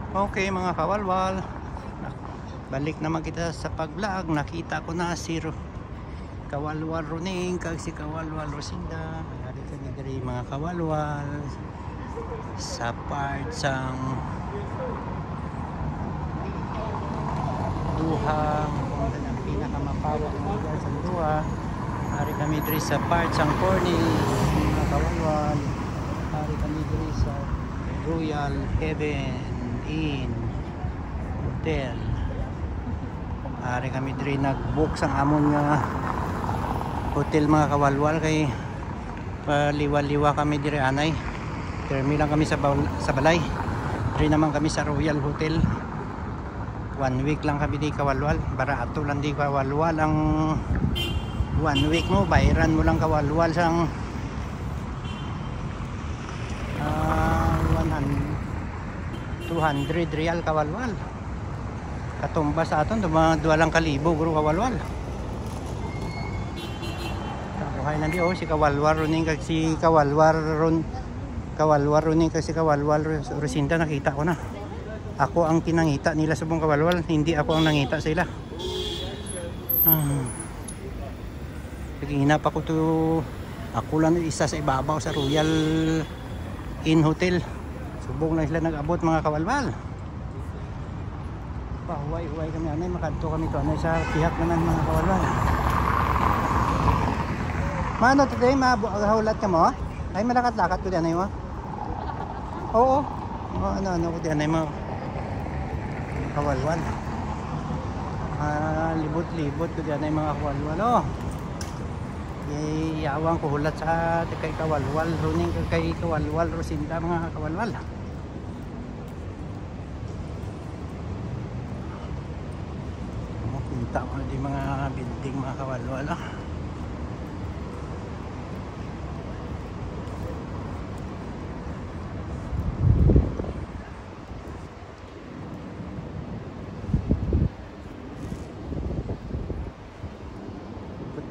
Okay mga kawalwal, balik naman kita sa pag-vlog. Nakita ko na si Kawalwal Runing kag si Kawalwal Rosinda. Ari kami diri mga kawalwal sa part sang Duhang, ang pinakamapawak ng lugar sa Duha. Ari kami diri sa part sang Cornish mga kawalwal. Ari kami diri sa Royal Heaven Inn Hotel. Ari kami diri nag-book sang amon nga hotel mga kawalwal, kay paliwa-liwa kami diri anay. Termi lang kami sa balay. Diri naman kami sa Royal Hotel. 1 week lang kami di kawalwal. Barato lang di kawalwal ang 1 week mo. Bayaran mo lang kawalwal sang 200 real kawalwal. Katumba sa aton duwa lang kalibo guro kawalwal. Kabuhay na di si Kawalwal Runing kag si Kawalwal Runing kag si Kawalwal Rosinda. Nakita ko na. Ako ang kinangita nila sa buong kawalwal, hindi ako ang nangita sa ila. Hinap ako to. Ako lang isa sa ibabaw sa Royal Inn Hotel. Subong na sila nag-abot mga kawalwal. Pahuway-huway kami anay, makadto kami to anay sa pihak naman mga kawalwal. Mano today, mahulat ka mo? Ay malakat-lakat ko di anay mo? Oo. Ano ko di anay mo? Kawalwal. Libot-libot ko di anay mga kawalwal. Oh. Yawang ko hulat sa kay Kawalwal Runing kay Kawalwal Rosinda mga kawalwal. Kita mo di mga building mga kawalwal.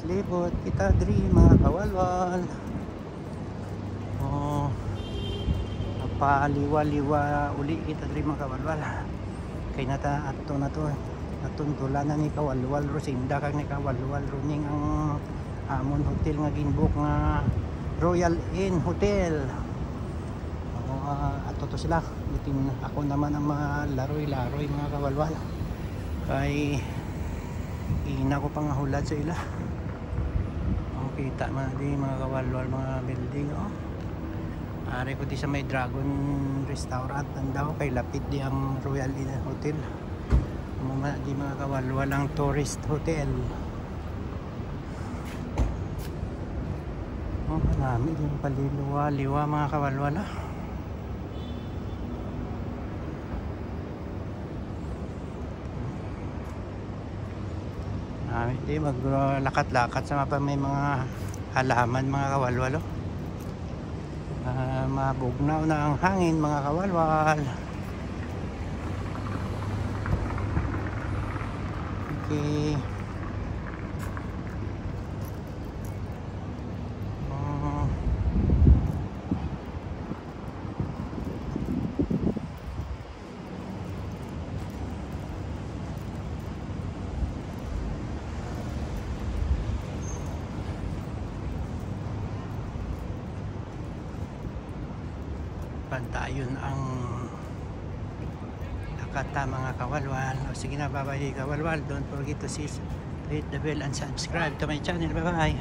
Libot kita diri mga kawalwal. Paliwa-liwa uli kita diri mga kawalwal. Kay nata ato na to natuntulanan ni Kawalwal Rosinda kag ni Kawalwal Runing ang amon hotel nga ginbook nga Royal Inn Hotel. Ato to sila. Bitin ako naman ang mga laroy-laroy mga kawalwal. Kay ina ko pang hulad sa ila. Kita man di mga kawalwal mga building. Ari ko di sa may Dragon Restaurant daw kay lapit di ang Royal Inn Hotel. Di mga kawalwal ang tourist hotel. Marami din paliwa-liwa mga kawalwal. Hindi maglakat-lakat sa may mga halaman mga kawalwal. Mabugnaw na ang hangin mga kawalwal. Okay. Pantayon ang Nakata mga kawalwal. Sige na, bye bye kawalwal. Don't forget to hit the bell and subscribe to my channel. Bye bye.